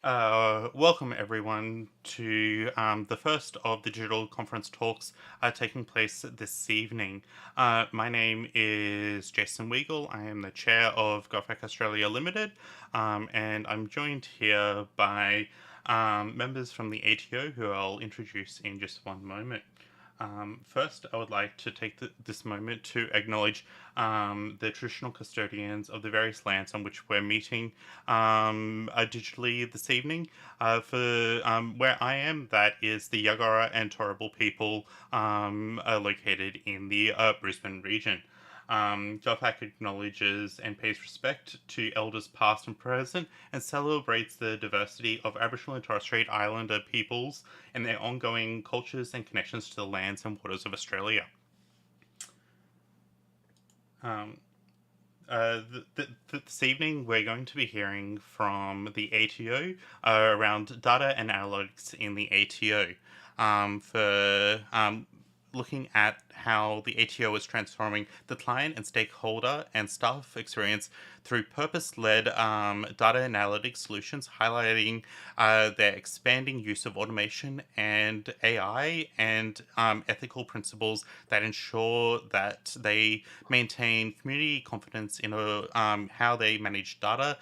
Welcome everyone to the first of the digital conference talks taking place this evening. My name is Jason Weigel. I am the chair of GovHack Australia Limited, and I'm joined here by members from the ATO who I'll introduce in just one moment. First, I would like to take this moment to acknowledge the traditional custodians of the various lands on which we're meeting digitally this evening. For where I am, that is the Yagara and Turrbal people located in the Brisbane region. GovHack acknowledges and pays respect to elders past and present and celebrates the diversity of Aboriginal and Torres Strait Islander peoples and their ongoing cultures and connections to the lands and waters of Australia. This evening, we're going to be hearing from the ATO around data and analytics in the ATO for looking at how the ATO is transforming the client and stakeholder and staff experience through purpose-led data analytics solutions, highlighting their expanding use of automation and AI and ethical principles that ensure that they maintain community confidence in how they manage data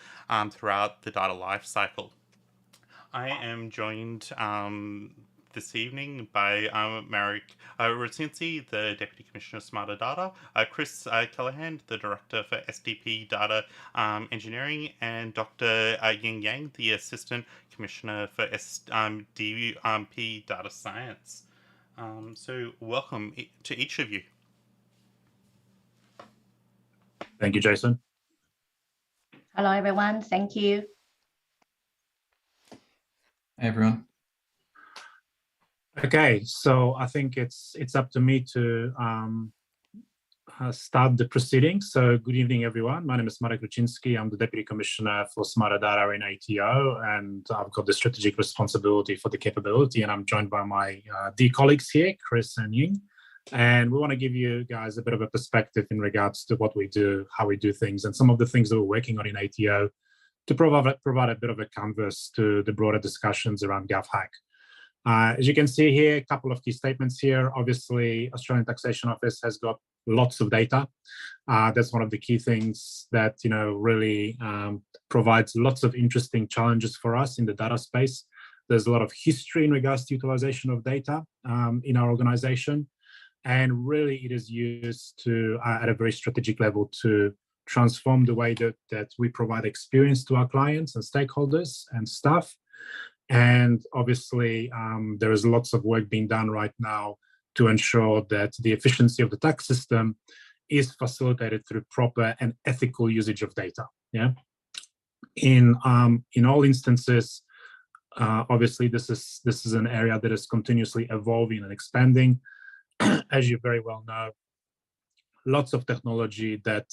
throughout the data lifecycle. I am joined this evening by Marek Rucinski, the Deputy Commissioner of Smarter Data, Chris Kellahan, the Director for SDP Data Engineering, and Dr. Ying, the Assistant Commissioner for SDP Data Science. So welcome to each of you. Thank you, Jason. Hello, everyone. Thank you. Hey, everyone. Okay, so I think it's up to me to start the proceedings. So good evening, everyone. My name is Marek Rucinski. I'm the Deputy Commissioner for Smarter Data in ATO, and I've got the strategic responsibility for the capability, and I'm joined by my dear colleagues here, Chris and Ying. And we want to give you guys a bit of a perspective in regards to what we do, how we do things, and some of the things that we're working on in ATO to provide a bit of a canvas to the broader discussions around GovHack. As you can see here, a couple of key statements here. Obviously, Australian Taxation Office has got lots of data. That's one of the key things that really provides lots of interesting challenges for us in the data space. There's a lot of history in regards to utilization of data in our organization, and really it is used to at a very strategic level to transform the way that we provide experience to our clients and stakeholders and staff. And obviously, there is lots of work being done right now to ensure that the efficiency of the tax system is facilitated through proper and ethical usage of data. Yeah. In all instances, obviously, this is an area that is continuously evolving and expanding. As you very well know, lots of technology that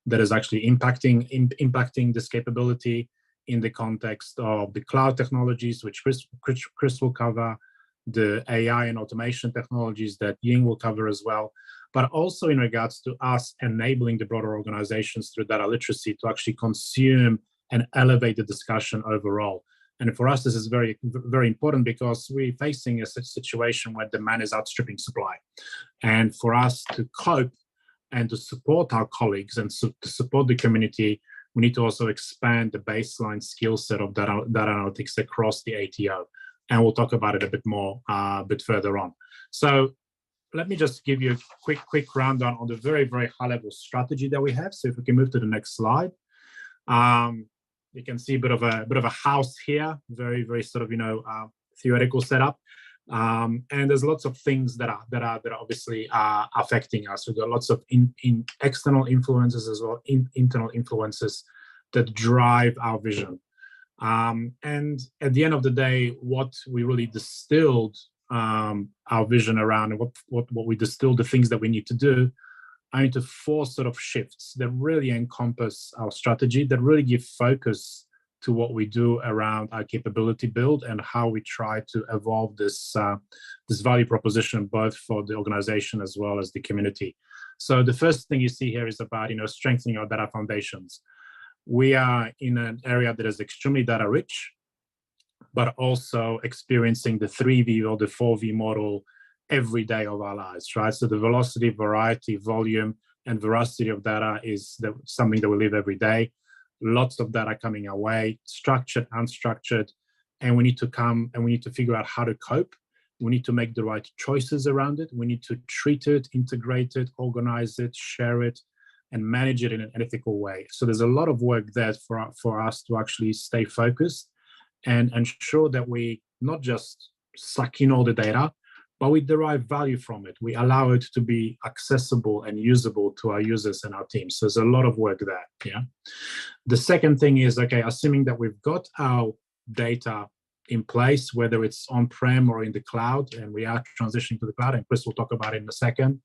is actually impacting this capability in the context of the cloud technologies, which Chris will cover, the AI and automation technologies that Ying will cover as well, but also in regards to us enabling the broader organizations through data literacy to actually consume and elevate the discussion overall. And for us, this is very, very important because we're facing a situation where demand is outstripping supply. And for us to cope and to support our colleagues and to support the community, we need to also expand the baseline skill set of data analytics across the ATO. And we'll talk about it a bit more a bit further on. So let me just give you a quick rundown on the very, very high level strategy that we have. So if we can move to the next slide. You can see a bit of a house here, very, very sort of, theoretical setup. And there's lots of things that are obviously affecting us. We've got lots of external influences as well, internal influences that drive our vision. And at the end of the day, what we really distilled our vision around, and what we distilled the things that we need to do are into 4 sort of shifts that really encompass our strategy, that really give focus to what we do around our capability build and how we try to evolve this value proposition, both for the organization as well as the community. So the first thing you see here is about strengthening our data foundations. We are in an area that is extremely data rich. but also experiencing the 3V or the 4V model every day of our lives, right? So the velocity, variety, volume, and veracity of data is something that we live every day. Lots of data coming our way, structured, unstructured, and we need to figure out how to cope. We need to make the right choices around it. We need to treat it, integrate it, organize it, share it, and manage it in an ethical way. So there's a lot of work there for us to actually stay focused and ensure that we not just suck in all the data, but we derive value from it. We allow it to be accessible and usable to our users and our teams. So there's a lot of work there, yeah? The second thing is, okay, assuming that we've got our data in place, whether it's on-prem or in the cloud, and we are transitioning to the cloud, and Chris will talk about it in a second,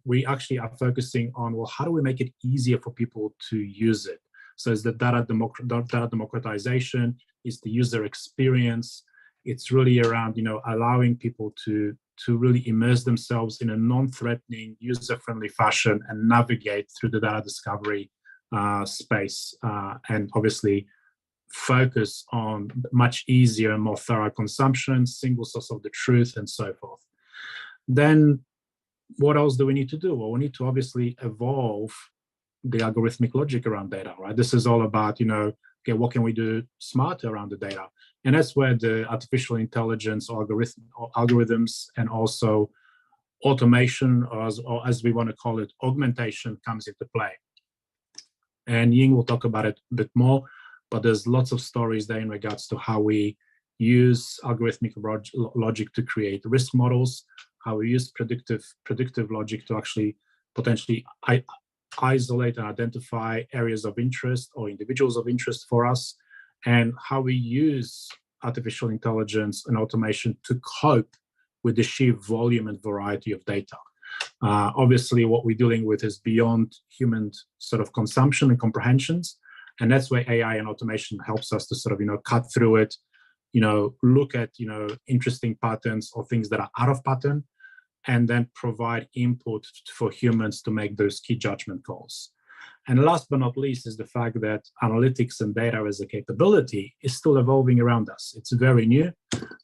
we actually are focusing on, well, how do we make it easier for people to use it? So it's the data democratization, it's the user experience. It's really around, allowing people to really immerse themselves in a non-threatening, user-friendly fashion and navigate through the data discovery space, and obviously focus on much easier and more thorough consumption, single source of the truth, and so forth. Then what else do we need to do? Well, we need to obviously evolve the algorithmic logic around data, right? This is all about, okay, what can we do smarter around the data? And that's where the artificial intelligence algorithms and also automation, or as we want to call it, augmentation, comes into play. And Ying will talk about it a bit more, but there's lots of stories there in regards to how we use algorithmic logic to create risk models, how we use predictive logic to actually potentially isolate and identify areas of interest or individuals of interest for us, and how we use artificial intelligence and automation to cope with the sheer volume and variety of data. Obviously, what we're dealing with is beyond human sort of consumption and comprehensions, and that's where AI and automation helps us to sort of, cut through it, look at, interesting patterns or things that are out of pattern, and then provide input for humans to make those key judgment calls. And last but not least is the fact that analytics and data as a capability is still evolving around us. It's very new.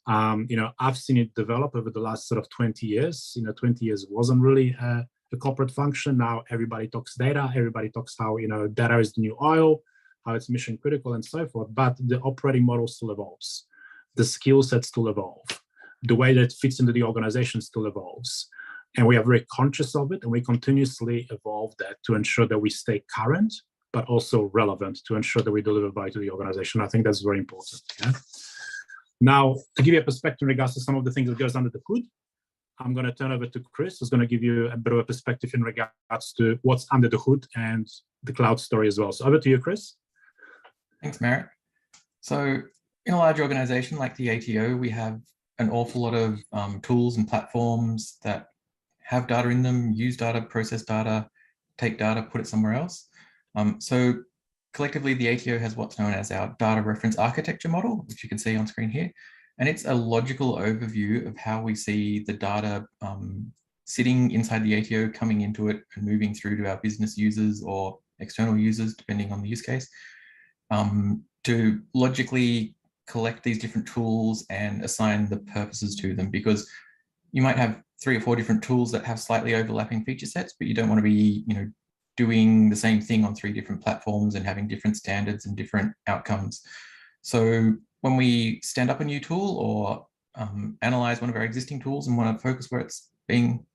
I've seen it develop over the last sort of 20 years. 20 years wasn't really a corporate function. Now everybody talks data. Everybody talks how, data is the new oil, how it's mission critical and so forth. But the operating model still evolves. The skill set still evolve. The way that it fits into the organization still evolves. And we are very conscious of it, and we continuously evolve that to ensure that we stay current, but also relevant, to ensure that we deliver value to the organization. I think that's very important. Yeah? Now, to give you a perspective in regards to some of the things that goes under the hood, I'm going to turn over to Chris, who's going to give you a bit of a perspective in regards to what's under the hood and the cloud story as well. So over to you, Chris. Thanks, Marek. So in a large organization like the ATO, we have an awful lot of tools and platforms that have data in them, use data, process data, take data, put it somewhere else. So collectively, the ATO has what's known as our data reference architecture model, which you can see on screen here. And it's a logical overview of how we see the data sitting inside the ATO, coming into it and moving through to our business users or external users, depending on the use case, to logically collect these different tools and assign the purposes to them, because you might have 3 or 4 different tools that have slightly overlapping feature sets, but you don't want to be, doing the same thing on 3 different platforms and having different standards and different outcomes. So when we stand up a new tool or analyze one of our existing tools and want to focus where it's being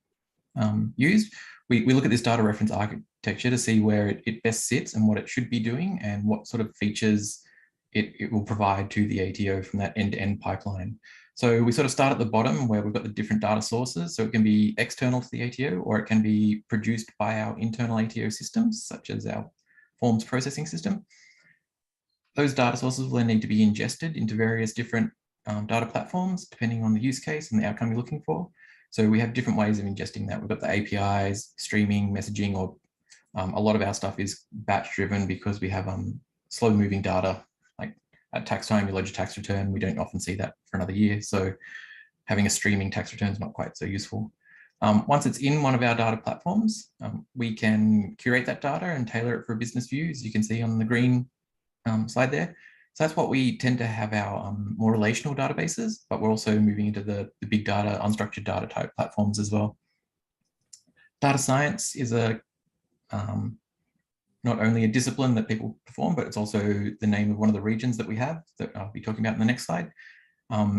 used, we look at this data reference architecture to see where it best sits and what it should be doing and what sort of features it will provide to the ATO from that end-to-end pipeline. So we sort of start at the bottom where we've got the different data sources. So it can be external to the ATO, or it can be produced by our internal ATO systems, such as our forms processing system. Those data sources will then need to be ingested into various different data platforms, depending on the use case and the outcome you're looking for. So we have different ways of ingesting that. We've got the APIs, streaming, messaging, or a lot of our stuff is batch driven because we have slow moving data. Like at tax time, you lodge a tax return. We don't often see that for another year. So having a streaming tax return is not quite so useful. Once it's in one of our data platforms, we can curate that data and tailor it for business views. You can see on the green slide there. So that's what we tend to have our more relational databases, but we're also moving into the big data, unstructured data type platforms as well. Data science is not only a discipline that people perform, but it's also the name of one of the regions that we have that I'll be talking about in the next slide.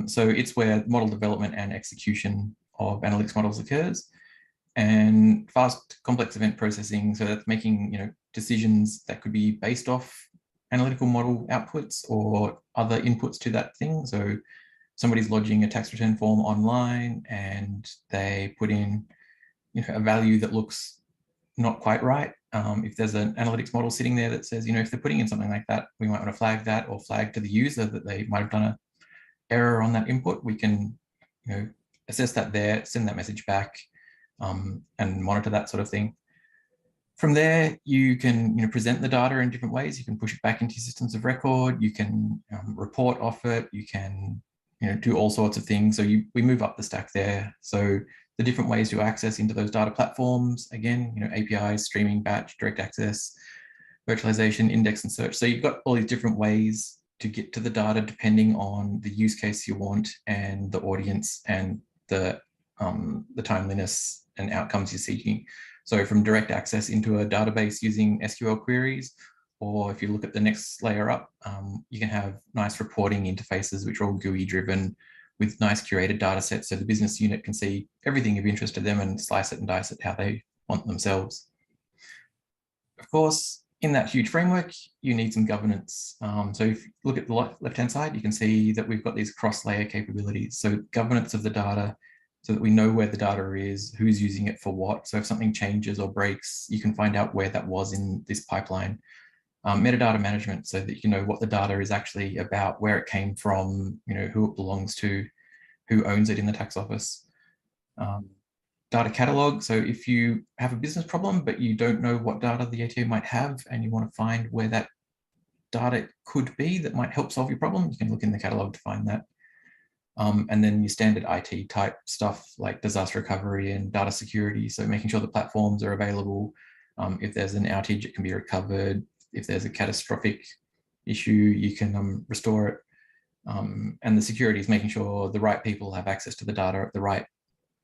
So it's where model development and execution of analytics models occurs, and fast complex event processing. So that's making decisions that could be based off analytical model outputs or other inputs to that thing. So somebody's lodging a tax return form online and they put in a value that looks not quite right. If there's an analytics model sitting there that says, if they're putting in something like that, we might want to flag that, or flag to the user that they might have done an error on that input. We can assess that there, send that message back, and monitor that sort of thing. From there, you can present the data in different ways. You can push it back into systems of record. You can report off it. You can do all sorts of things. So we move up the stack there. So the different ways to access into those data platforms, again, APIs, streaming, batch, direct access, virtualization, index, and search. So you've got all these different ways to get to the data depending on the use case you want and the audience and the timeliness and outcomes you're seeking. So from direct access into a database using SQL queries, or if you look at the next layer up, you can have nice reporting interfaces, which are all GUI driven with nice curated data sets. So the business unit can see everything of interest to them and slice it and dice it how they want themselves. Of course, in that huge framework, you need some governance. So if you look at the left-hand side, you can see that we've got these cross-layer capabilities. So governance of the data, so that we know where the data is, who's using it for what. So if something changes or breaks, you can find out where that was in this pipeline. Metadata management, so that you know what the data is actually about, where it came from, who it belongs to, who owns it in the tax office. Data catalog, so if you have a business problem, but you don't know what data the ATO might have, and you want to find where that data could be that might help solve your problem, you can look in the catalog to find that. And then your standard IT type stuff like disaster recovery and data security. So making sure the platforms are available. If there's an outage, it can be recovered. If there's a catastrophic issue, you can restore it. And the security is making sure the right people have access to the data at the right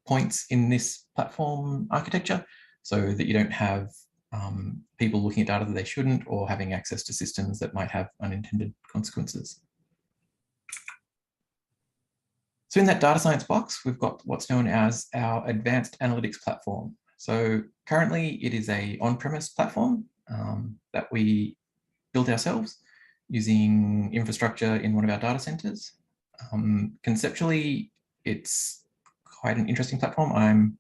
points in this platform architecture, so that you don't have people looking at data that they shouldn't, or having access to systems that might have unintended consequences. So in that data science box, we've got what's known as our advanced analytics platform. So currently it is an on-premise platform that we built ourselves using infrastructure in one of our data centers. Conceptually, it's quite an interesting platform. I'm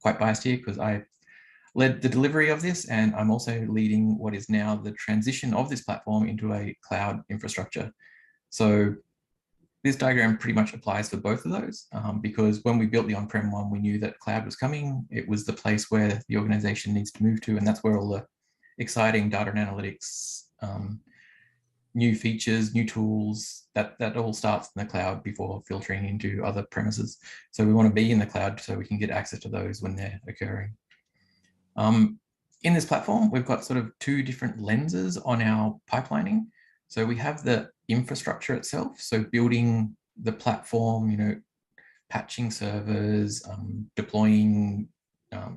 quite biased here because I led the delivery of this, and I'm also leading what is now the transition of this platform into a cloud infrastructure. So this diagram pretty much applies for both of those, because when we built the on-prem one, we knew that cloud was coming. It was the place where the organization needs to move to, and that's where all the exciting data and analytics, new features, new tools, that all starts in the cloud before filtering into other premises. So we want to be in the cloud so we can get access to those when they're occurring. In this platform, we've got sort of two different lenses on our pipelining. So we have the infrastructure itself, so building the platform, patching servers, deploying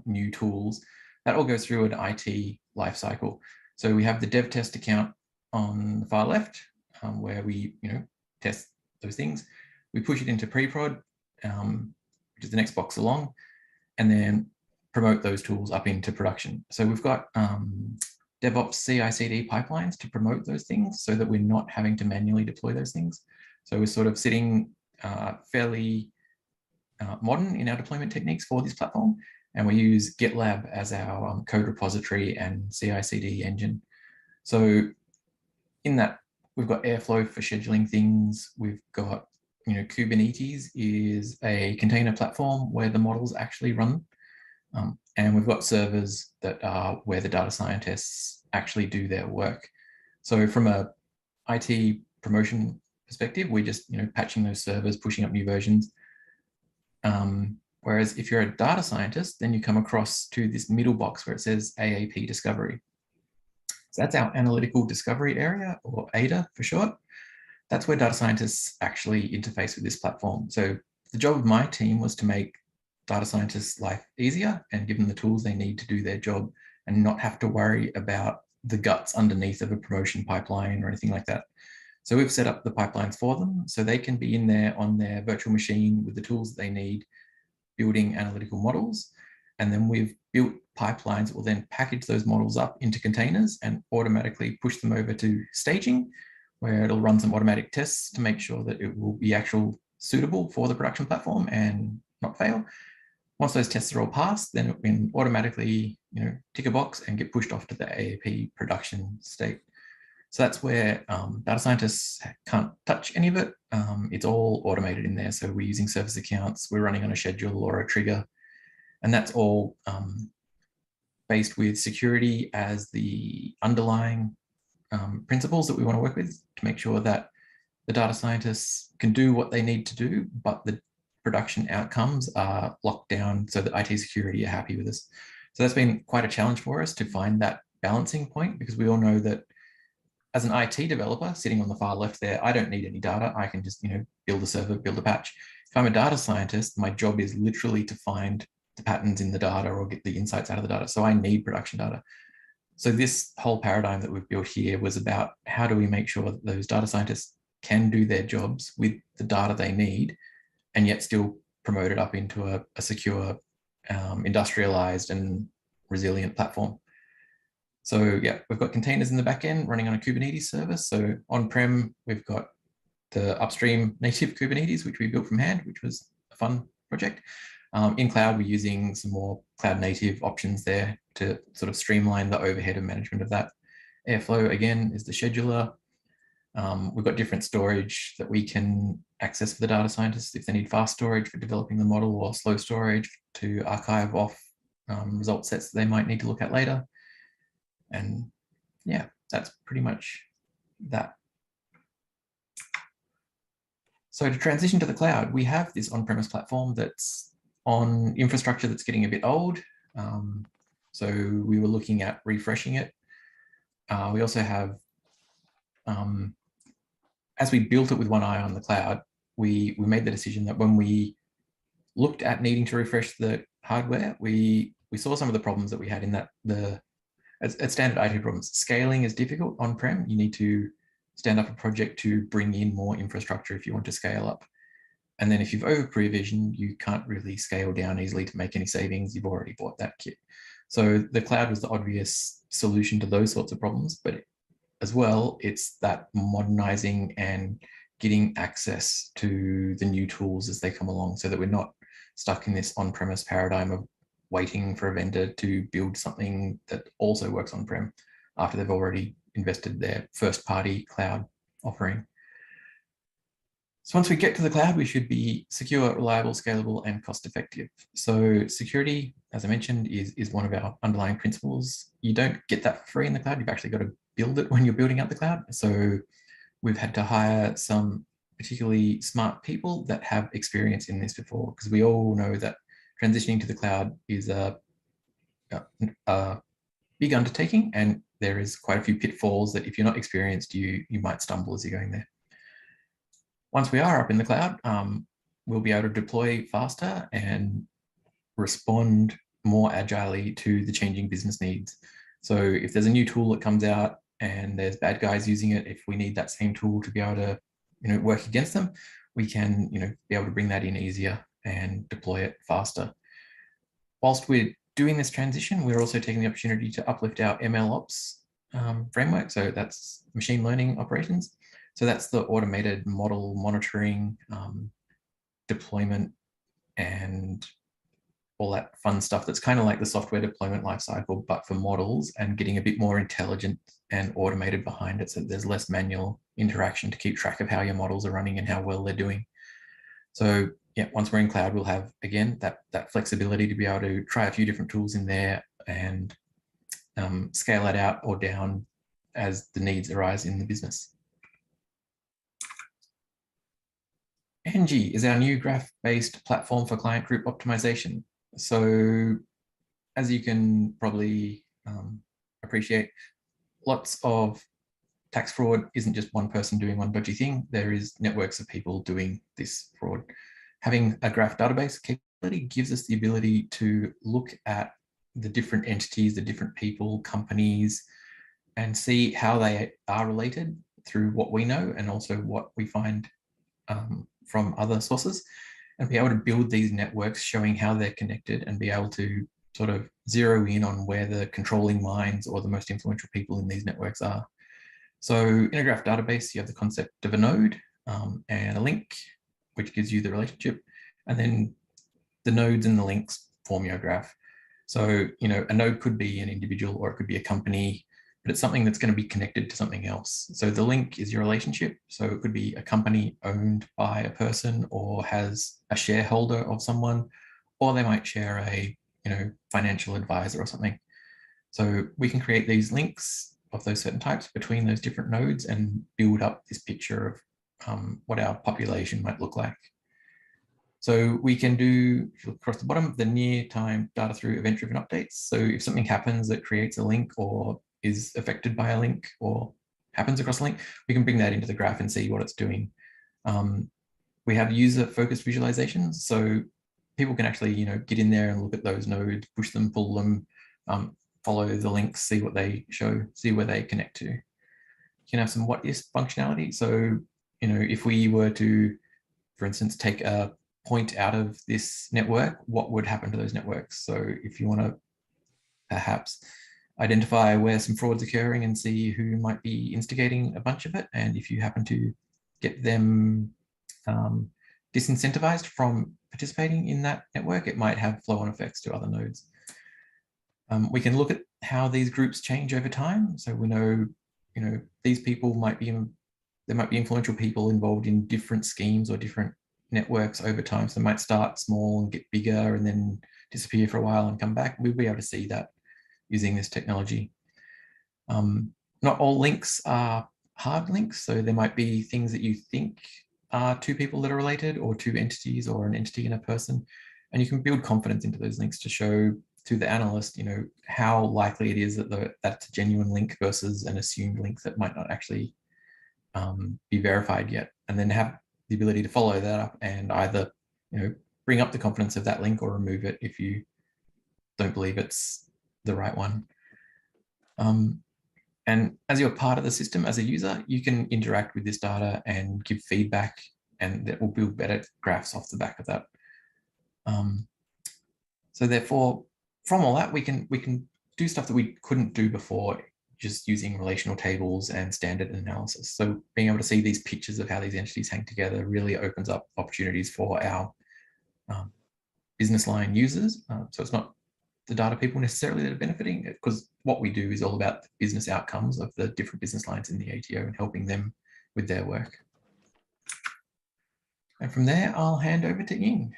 new tools. That all goes through an IT lifecycle. So we have the dev test account on the far left, where we test those things. We push it into pre-prod, which is the next box along, and then promote those tools up into production. So we've got DevOps CI/CD pipelines to promote those things, so that we're not having to manually deploy those things. So we're sort of sitting fairly modern in our deployment techniques for this platform, and we use GitLab as our code repository and CI/CD engine. So in that, we've got Airflow for scheduling things. We've got, Kubernetes is a container platform where the models actually run. And we've got servers that are where the data scientists actually do their work. So from a IT promotion perspective, we're just, patching those servers, pushing up new versions. Whereas if you're a data scientist, then you come across to this middle box where it says AAP discovery. So that's our analytical discovery area, or ADA for short. that's where data scientists actually interface with this platform. So the job of my team was to make data scientists' life easier and give them the tools they need to do their job and not have to worry about the guts underneath of a promotion pipeline or anything like that. So we've set up the pipelines for them so they can be in there on their virtual machine with the tools that they need, building analytical models. And then we've built pipelines that will then package those models up into containers and automatically push them over to staging, where it'll run some automatic tests to make sure that it will be actual suitable for the production platform and not fail. Once those tests are all passed, then it can automatically, tick a box and get pushed off to the AAP production state. So that's where data scientists can't touch any of it. It's all automated in there. So we're using service accounts, we're running on a schedule or a trigger, and that's all based with security as the underlying principles that we want to work with to make sure that the data scientists can do what they need to do, but the production outcomes are locked down so that IT security are happy with us. So that's been quite a challenge for us to find that balancing point, because we all know that as an IT developer sitting on the far left there, I don't need any data. I can just, build a server, build a patch. If I'm a data scientist, my job is literally to find the patterns in the data or get the insights out of the data. So I need production data. So this whole paradigm that we've built here was about how do we make sure that those data scientists can do their jobs with the data they need and yet still promote it up into a secure, industrialized and resilient platform. So yeah, we've got containers in the back end running on a Kubernetes service. So on-prem, we've got the upstream native Kubernetes, which we built from hand, which was a fun project. In cloud, we're using some more cloud native options there to sort of streamline the overhead of management of that. Airflow, again, is the scheduler. We've got different storage that we can access for the data scientists if they need fast storage for developing the model, or slow storage to archive off result sets that they might need to look at later. And yeah, that's pretty much that. So to transition to the cloud, we have this on-premise platform that's on infrastructure that's getting a bit old. So we were looking at refreshing it. We also have, as we built it with one eye on the cloud, we made the decision that when we looked at needing to refresh the hardware, we saw some of the problems that we had in that as standard IT problems. Scaling is difficult on-prem. You need to stand up a project to bring in more infrastructure if you want to scale up. And then if you've over-provisioned, you can't really scale down easily to make any savings. You've already bought that kit. So the cloud was the obvious solution to those sorts of problems, but as well, it's that modernizing and getting access to the new tools as they come along so that we're not stuck in this on-premise paradigm of waiting for a vendor to build something that also works on-prem after they've already invested their first-party cloud offering. So once we get to the cloud, we should be secure, reliable, scalable, and cost-effective. So security, as I mentioned, is one of our underlying principles. You don't get that for free in the cloud. You've actually got to build it when you're building out the cloud. So we've had to hire some particularly smart people that have experience in this before, because we all know that transitioning to the cloud is a big undertaking, and there is quite a few pitfalls that if you're not experienced, you might stumble as you're going there. Once we are up in the cloud, we'll be able to deploy faster and respond more agilely to the changing business needs. So if there's a new tool that comes out and there's bad guys using it, if we need that same tool to be able to work against them, we can be able to bring that in easier and deploy it faster. Whilst we're doing this transition, we're also taking the opportunity to uplift our MLOps framework. So that's machine learning operations. So that's the automated model monitoring, deployment, and all that fun stuff that's kind of like the software deployment lifecycle, but for models, and getting a bit more intelligent and automated behind it so that there's less manual interaction to keep track of how your models are running and how well they're doing. So yeah, once we're in cloud, we'll have, again, that flexibility to be able to try a few different tools in there and scale it out or down as the needs arise in the business. ANGIE is our new graph-based platform for client group optimization. So as you can probably appreciate, lots of tax fraud isn't just one person doing one dodgy thing. There is networks of people doing this fraud. Having a graph database capability gives us the ability to look at the different entities, the different people, companies, and see how they are related through what we know and also what we find from other sources, and be able to build these networks showing how they're connected and be able to sort of zero in on where the controlling minds or the most influential people in these networks are. So in a graph database, you have the concept of a node and a link, which gives you the relationship, and then the nodes and the links form your graph. So, a node could be an individual or it could be a company, but it's something that's going to be connected to something else. So the link is your relationship. So it could be a company owned by a person or has a shareholder of someone, or they might share a, financial advisor or something. So we can create these links of those certain types between those different nodes and build up this picture of what our population might look like. So we can do, if you look across the bottom, the near time data through event-driven updates. So if something happens that creates a link or is affected by a link or happens across a link, we can bring that into the graph and see what it's doing. We have user-focused visualizations. So people can actually, get in there and look at those nodes, push them, pull them, follow the links, see what they show, see where they connect to. You can have some what-if functionality. So, if we were to, for instance, take a point out of this network, what would happen to those networks? So if you want to perhaps identify where some fraud's occurring and see who might be instigating a bunch of it, and if you happen to get them disincentivized from participating in that network, it might have flow-on effects to other nodes. We can look at how these groups change over time. So we know, these people there might be influential people involved in different schemes or different networks over time. So they might start small and get bigger and then disappear for a while and come back. We'll be able to see that using this technology. Not all links are hard links. So there might be things that you think are two people that are related or two entities or an entity and a person. And you can build confidence into those links to show to the analyst, how likely it is that that's a genuine link versus an assumed link that might not actually be verified yet. And then have the ability to follow that up and either, bring up the confidence of that link or remove it if you don't believe it's the right one. And as you're part of the system as a user, you can interact with this data and give feedback, and that will build better graphs off the back of that. So therefore, from all that, we can do stuff that we couldn't do before, just using relational tables and standard analysis. So being able to see these pictures of how these entities hang together really opens up opportunities for our business line users. So it's not the data people necessarily that are benefiting, because what we do is all about the business outcomes of the different business lines in the ATO and helping them with their work. And from there, I'll hand over to Ying.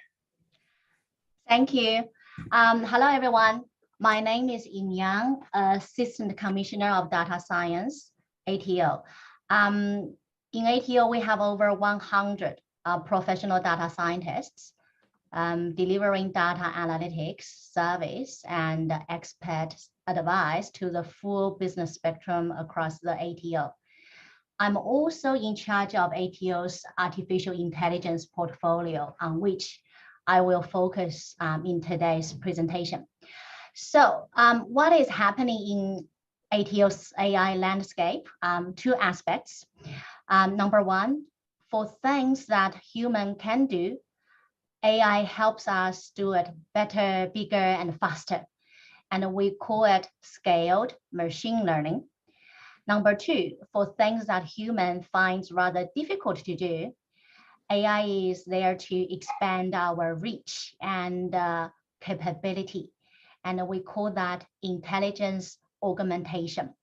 Thank you. Hello, everyone. My name is Ying, Assistant Commissioner of Data Science, ATO. In ATO, we have over 100 professional data scientists delivering data analytics service and expert advice to the full business spectrum across the ATO. I'm also in charge of ATO's artificial intelligence portfolio, on which I will focus in today's presentation. So what is happening in ATO's AI landscape? Two aspects. Number one, for things that human can do, AI helps us do it better, bigger, and faster. And we call it scaled machine learning. Number two, for things that human finds rather difficult to do, AI is there to expand our reach and capability. And we call that intelligence augmentation.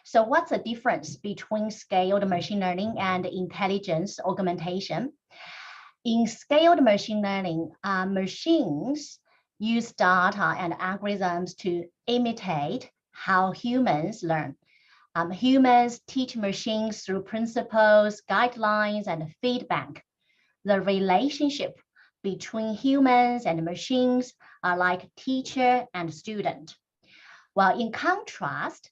So what's the difference between scaled machine learning and intelligence augmentation? In scaled machine learning, machines use data and algorithms to imitate how humans learn. Humans teach machines through principles, guidelines, and feedback. The relationship between humans and machines are like teacher and student. While in contrast,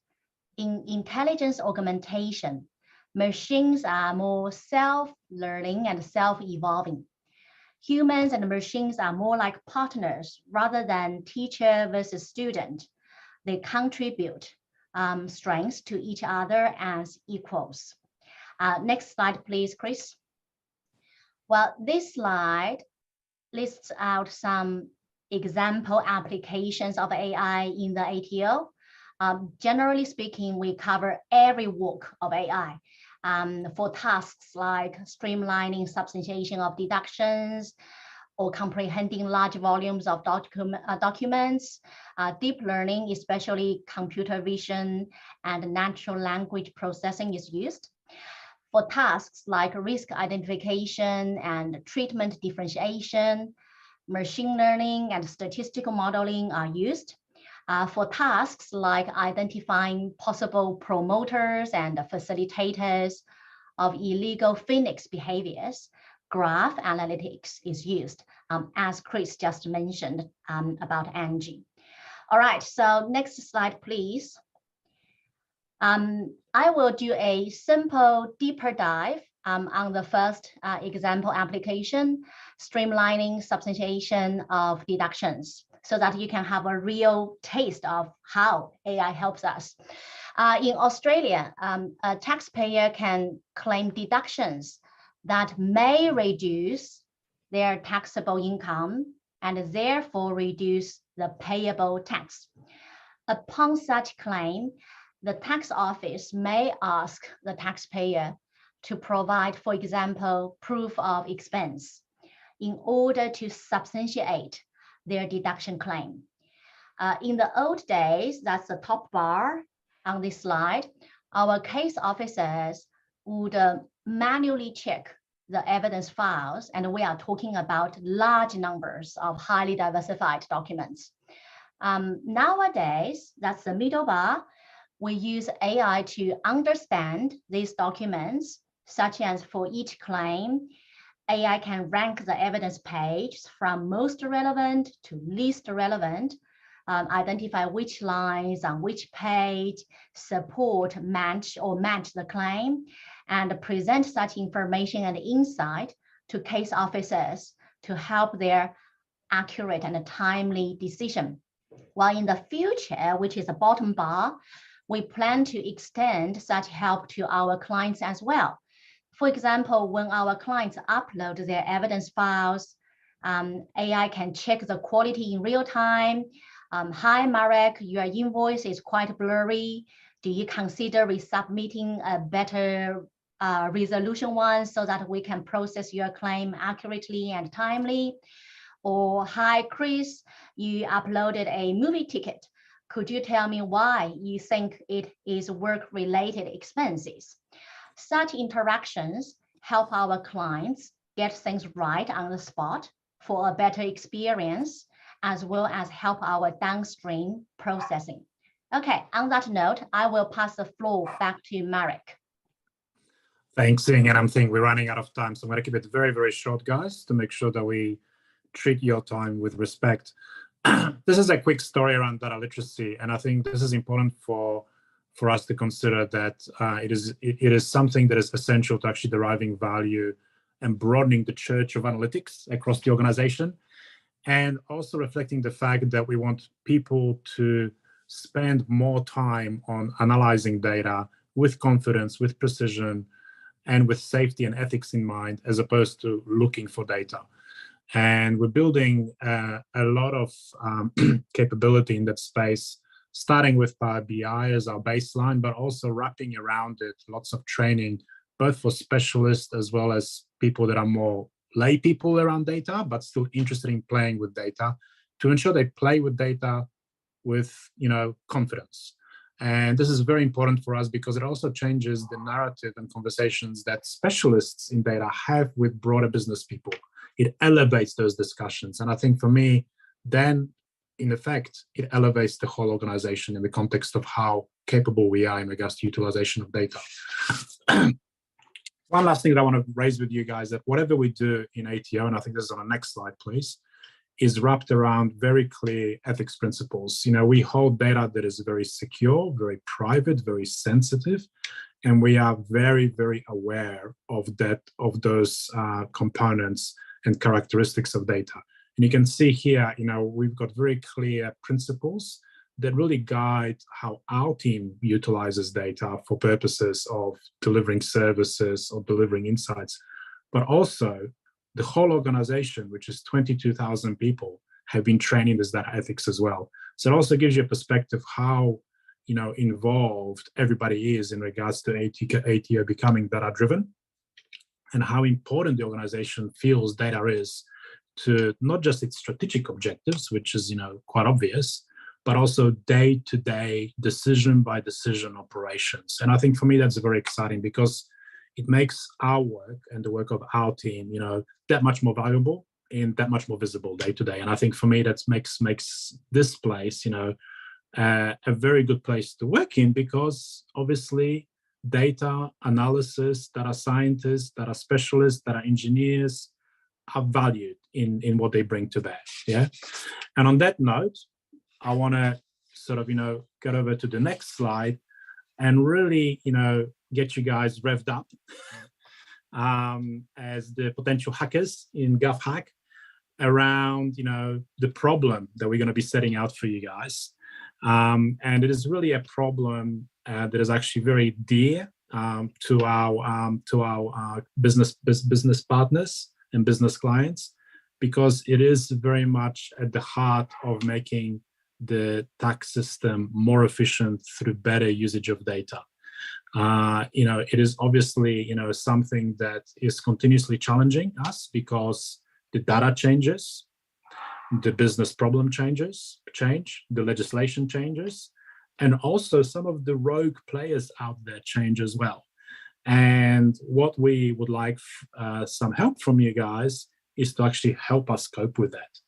in intelligence augmentation, Machines are more self-learning and self-evolving. Humans and machines are more like partners rather than teacher versus student. They contribute strengths to each other as equals. Next slide, please, Chris. Well, this slide lists out some example applications of AI in the ATO. Generally speaking, we cover every walk of AI for tasks like streamlining substantiation of deductions or comprehending large volumes of documents. Deep learning, especially computer vision and natural language processing, is used. For tasks like risk identification and treatment differentiation, machine learning and statistical modeling are used. For tasks like identifying possible promoters and facilitators of illegal Phoenix behaviors, graph analytics is used, as Chris just mentioned about ANGIE. All right, so next slide, please. I will do a simple deeper dive on the first example application, streamlining substantiation of deductions, so that you can have a real taste of how AI helps us. In Australia, a taxpayer can claim deductions that may reduce their taxable income and therefore reduce the payable tax. Upon such claim, the tax office may ask the taxpayer to provide, for example, proof of expense in order to substantiate their deduction claim. In the old days, that's the top bar on this slide, our case officers would manually check the evidence files, and we are talking about large numbers of highly diversified documents. Nowadays, that's the middle bar. We use AI to understand these documents, such as for each claim, AI can rank the evidence page from most relevant to least relevant, identify which lines on which page support match the claim, and present such information and insight to case officers to help their accurate and timely decision. While in the future, which is the bottom bar, we plan to extend such help to our clients as well. For example, when our clients upload their evidence files, AI can check the quality in real time. Hi, Marek, your invoice is quite blurry. Do you consider resubmitting a better resolution one so that we can process your claim accurately and timely? Or, hi, Chris, you uploaded a movie ticket. Could you tell me why you think it is work-related expenses? Such interactions help our clients get things right on the spot for a better experience, as well as help our downstream processing. Okay, on that note, I will pass the floor back to Marek. Thanks, Ying, and I'm thinking we're running out of time, so I'm going to keep it very, very short, guys, to make sure that we treat your time with respect. This is a quick story around data literacy, and I think this is important for us to consider that it is something that is essential to actually deriving value and broadening the church of analytics across the organization, and also reflecting the fact that we want people to spend more time on analyzing data with confidence, with precision, and with safety and ethics in mind, as opposed to looking for data. And we're building a lot of capability in that space, starting with Power BI as our baseline, but also wrapping around it lots of training, both for specialists as well as people that are more lay people around data, but still interested in playing with data, to ensure they play with data with, confidence. And this is very important for us because it also changes the narrative and conversations that specialists in data have with broader business people. It elevates those discussions. And I think for me, then in effect, it elevates the whole organization in the context of how capable we are in regards to utilization of data. One last thing that I want to raise with you guys, that whatever we do in ATO, and I think this is on the next slide, please, is wrapped around very clear ethics principles. We hold data that is very secure, very private, very sensitive, And we are very, very aware of those components and characteristics of data. And you can see here, we've got very clear principles that really guide how our team utilizes data for purposes of delivering services or delivering insights. But also, the whole organization, which is 22,000 people, have been trained in this data ethics as well. So it also gives you a perspective how involved everybody is in regards to ATO becoming data-driven, and how important the organization feels data is to not just its strategic objectives, which is quite obvious, but also day-to-day, decision-by-decision operations. And I think for me that's very exciting, because it makes our work and the work of our team, that much more valuable and that much more visible day-to-day. And I think for me that makes this place, a very good place to work in, because obviously data analysis, data scientists, data specialists, data engineers are valued in what they bring to bear. Yeah. And on that note, I want to sort of, get over to the next slide and really, get you guys revved up as the potential hackers in GovHack around, the problem that we're going to be setting out for you guys. And it is really a problem that is actually very dear to our business partners and business clients, because it is very much at the heart of making the tax system more efficient through better usage of data. It is obviously something that is continuously challenging us, because the data changes, the business problem change, the legislation changes, and also some of the rogue players out there change as well. And what we would like some help from you guys is to actually help us cope with that.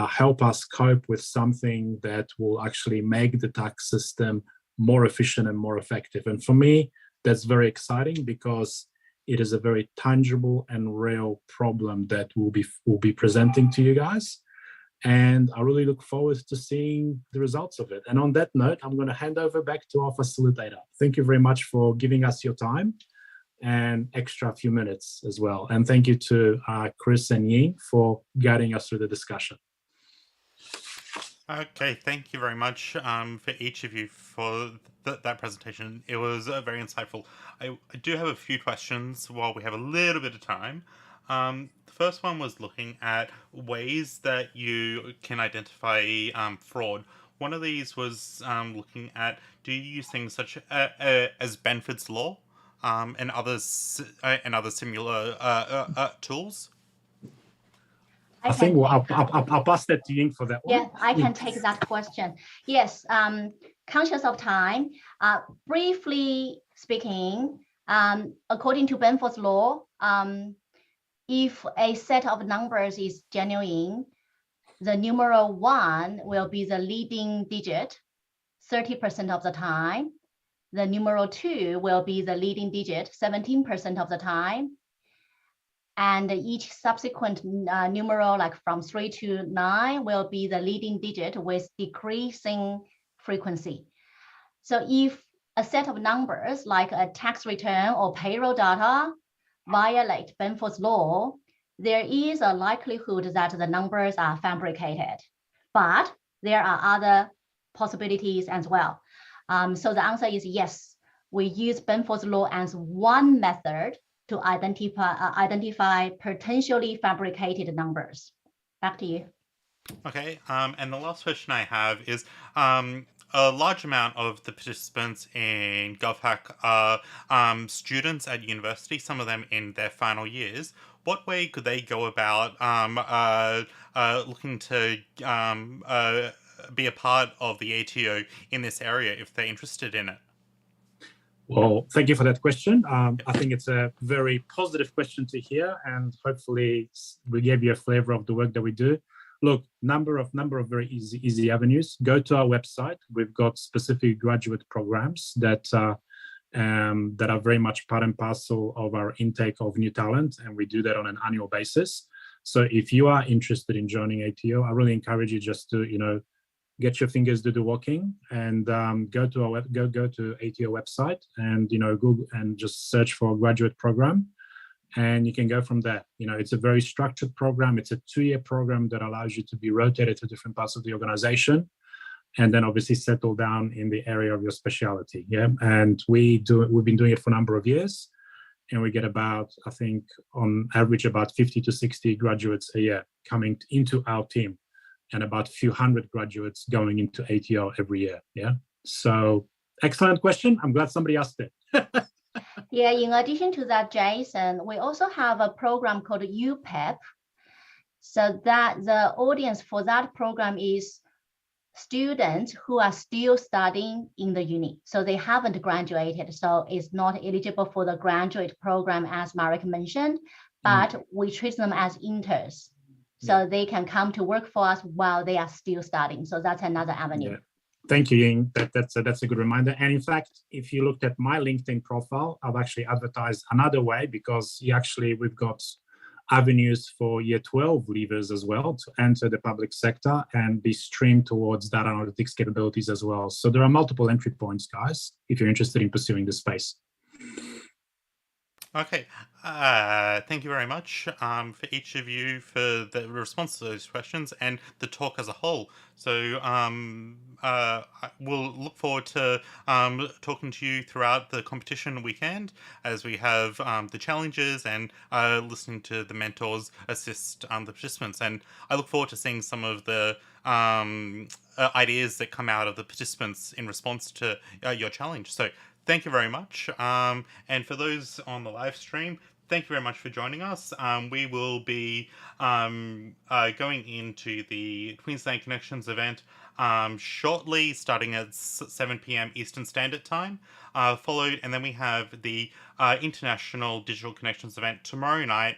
Help us cope with something that will actually make the tax system more efficient and more effective. And for me, that's very exciting, because it is a very tangible and real problem that we'll be presenting to you guys. And I really look forward to seeing the results of it. And on that note, I'm going to hand over back to our facilitator. Thank you very much for giving us your time and extra few minutes as well. And thank you to Chris and Ying for guiding us through the discussion. Okay, thank you very much for each of you for that presentation. It was very insightful. I do have a few questions while we have a little bit of time. The first one was looking at ways that you can identify fraud. One of these was looking at, do you use things such as Benford's Law and other similar tools? I think I'll pass that to Ying for that one. Yeah, I can take that question. Yes, conscious of time, briefly speaking, according to Benford's Law, if a set of numbers is genuine, the numeral 1 will be the leading digit 30% of the time. The numeral 2 will be the leading digit 17% of the time. And each subsequent numeral, like from 3 to 9, will be the leading digit with decreasing frequency. So if a set of numbers like a tax return or payroll data violate Benford's Law, there is a likelihood that the numbers are fabricated. But there are other possibilities as well. So the answer is yes, we use Benford's Law as one method to identify potentially fabricated numbers. Back to you. Okay, and the last question I have is, a large amount of the participants in GovHack are students at university, some of them in their final years. What way could they go about looking to be a part of the ATO in this area if they're interested in it? Well, thank you for that question. I think it's a very positive question to hear, and hopefully we gave you a flavor of the work that we do. Look, number of very easy avenues. Go to our website. We've got specific graduate programs that are very much part and parcel of our intake of new talent, and we do that on an annual basis. So if you are interested in joining ATO, I really encourage you just to get your fingers do the walking, and go to ATO website, and Google and just search for a graduate program, and you can go from there. It's a very structured program. It's a 2-year program that allows you to be rotated to different parts of the organization, and then obviously settle down in the area of your specialty. Yeah, and we've been doing it for a number of years, and we get about, I think, on average, about 50 to 60 graduates a year coming into our team, and about a few hundred graduates going into ATO every year. Yeah. So excellent question. I'm glad somebody asked it. Yeah, in addition to that, Jason, we also have a program called UPEP. So that the audience for that program is students who are still studying in the uni. So they haven't graduated. So it's not eligible for the graduate program, as Marek mentioned, but we treat them as interns. So they can come to work for us while they are still studying. So that's another avenue. Yeah. Thank you, Ying. That's a good reminder. And in fact, if you looked at my LinkedIn profile, I've actually advertised another way, because we've got avenues for year 12 leavers as well to enter the public sector and be streamed towards data analytics capabilities as well. So there are multiple entry points, guys, if you're interested in pursuing this space. Okay, thank you very much for each of you for the response to those questions and the talk as a whole. So we'll look forward to talking to you throughout the competition weekend, as we have the challenges and listening to the mentors assist the participants. And I look forward to seeing some of the ideas that come out of the participants in response to your challenge. So thank you very much. And for those on the live stream, thank you very much for joining us. We will be going into the Queensland Connections event shortly, starting at 7 p.m. Eastern Standard Time, followed, and then we have the International Digital Connections event tomorrow night,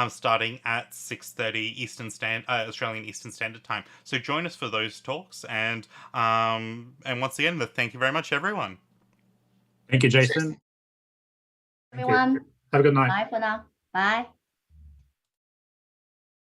starting at 6:30 Australian Eastern Standard Time. So join us for those talks, and once again, thank you very much, everyone. Thank you, Jason. Everyone. Have a good night. Bye for now. Bye.